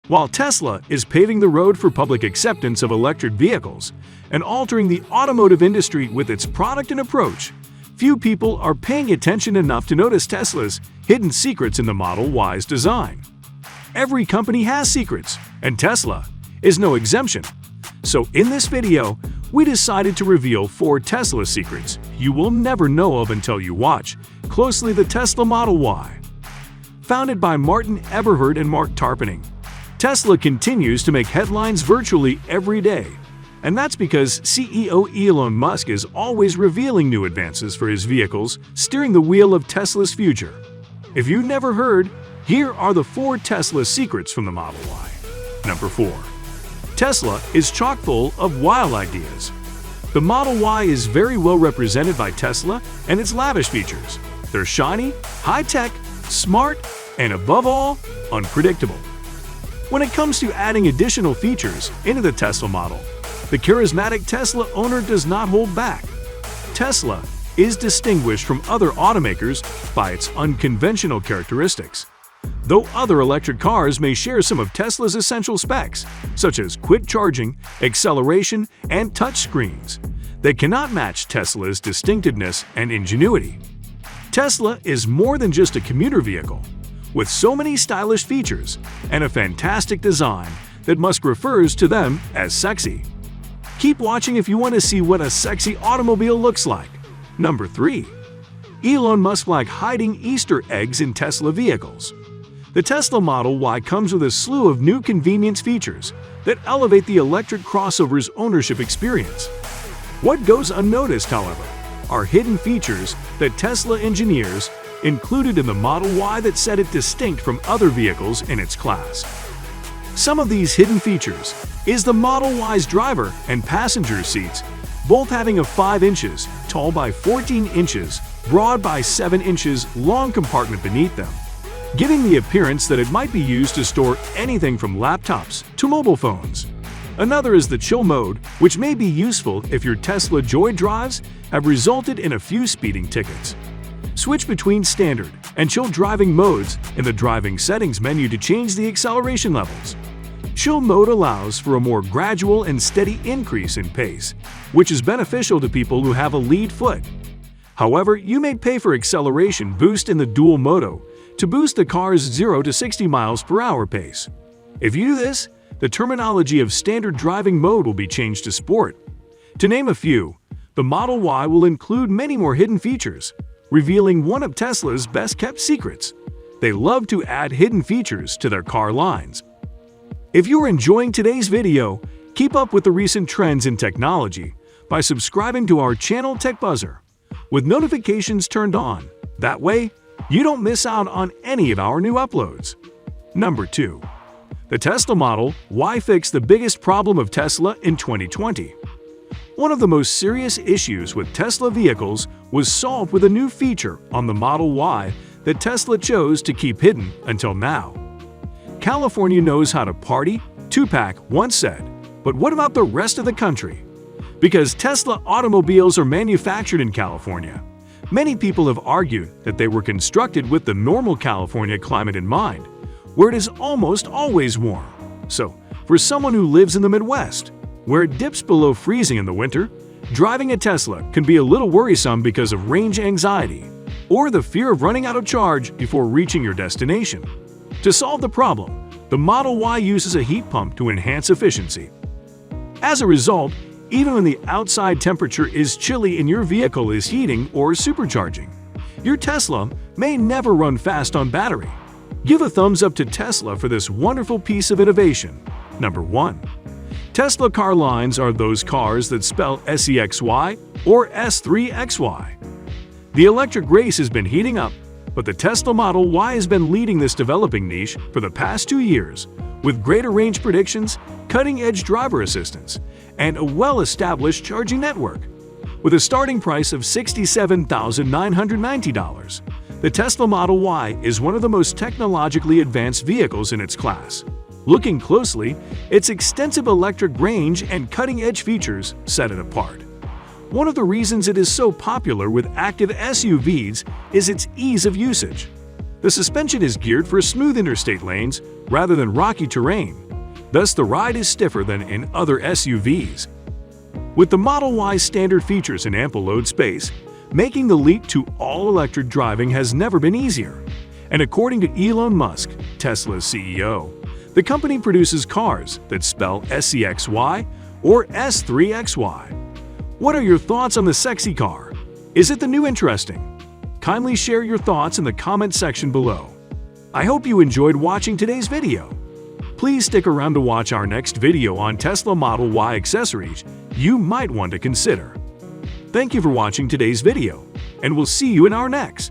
While Tesla is paving the road for public acceptance of electric vehicles and altering the automotive industry with its product and approach, few people are paying attention enough to notice Tesla's hidden secrets in the Model Y's design. Every company has secrets, and Tesla is no exemption. So in this video, we decided to reveal 4 Tesla secrets you will never know of until you watch closely the Tesla Model Y. Founded by Martin Eberhard and Mark Tarpenning, Tesla continues to make headlines virtually every day. And that's because CEO Elon Musk is always revealing new advances for his vehicles, steering the wheel of Tesla's future. If you've never heard, here are the 4 Tesla secrets from the Model Y. Number 4. Tesla is chock full of wild ideas. The Model Y is very well represented by Tesla and its lavish features. They're shiny, high-tech, smart, and above all, unpredictable. When it comes to adding additional features into the Tesla model, the charismatic Tesla owner does not hold back. Tesla is distinguished from other automakers by its unconventional characteristics. Though other electric cars may share some of Tesla's essential specs, such as quick charging, acceleration, and touchscreens, they cannot match Tesla's distinctiveness and ingenuity. Tesla is more than just a commuter vehicle. With so many stylish features and a fantastic design that Musk refers to them as sexy. Keep watching if you want to see what a sexy automobile looks like. Number 3. Elon Musk like hiding Easter eggs in Tesla vehicles. The Tesla Model Y comes with a slew of new convenience features that elevate the electric crossover's ownership experience. What goes unnoticed, however, are hidden features that Tesla engineers included in the Model Y that set it distinct from other vehicles in its class. Some of these hidden features is the Model Y's driver and passenger seats, both having a 5 inches tall by 14 inches broad by 7 inches long compartment beneath them, giving the appearance that it might be used to store anything from laptops to mobile phones. Another is the chill mode, which may be useful if your Tesla Joy drives have resulted in a few speeding tickets. Switch between standard and chill driving modes in the driving settings menu to change the acceleration levels. Chill mode allows for a more gradual and steady increase in pace, which is beneficial to people who have a lead foot. However, you may pay for acceleration boost in the dual modo to boost the car's 0 to 60 miles per hour pace. If you do this, the terminology of standard driving mode will be changed to sport. To name a few, the Model Y will include many more hidden features, revealing one of Tesla's best-kept secrets. They love to add hidden features to their car lines. If you're enjoying today's video, keep up with the recent trends in technology by subscribing to our channel Tech Buzzer with notifications turned on. That way, you don't miss out on any of our new uploads. Number 2. The Tesla Model Y fixed the biggest problem of Tesla in 2020. One of the most serious issues with Tesla vehicles was solved with a new feature on the Model Y that Tesla chose to keep hidden until now. California knows how to party, Tupac once said, but what about the rest of the country? Because Tesla automobiles are manufactured in California, many people have argued that they were constructed with the normal California climate in mind, where it is almost always warm. So, for someone who lives in the Midwest, where it dips below freezing in the winter, driving a Tesla can be a little worrisome because of range anxiety or the fear of running out of charge before reaching your destination. To solve the problem, the Model Y uses a heat pump to enhance efficiency. As a result, even when the outside temperature is chilly and your vehicle is heating or supercharging, your Tesla may never run fast on battery. Give a thumbs up to Tesla for this wonderful piece of innovation. Number 1. Tesla car lines are those cars that spell SEXY or S3XY. The electric race has been heating up, but the Tesla Model Y has been leading this developing niche for the past 2 years, with greater range predictions, cutting-edge driver assistance, and a well-established charging network. With a starting price of $67,990, the Tesla Model Y is one of the most technologically advanced vehicles in its class. Looking closely, its extensive electric range and cutting-edge features set it apart. One of the reasons it is so popular with active SUVs is its ease of usage. The suspension is geared for smooth interstate lanes rather than rocky terrain. Thus, the ride is stiffer than in other SUVs. With the Model Y's standard features and ample load space, making the leap to all-electric driving has never been easier. And according to Elon Musk, Tesla's CEO, the company produces cars that spell SCXY or S3XY. What are your thoughts on the sexy car? Is it the new interesting? Kindly share your thoughts in the comment section below. I hope you enjoyed watching today's video. Please stick around to watch our next video on Tesla Model Y accessories you might want to consider. Thank you for watching today's video, and we'll see you in our next.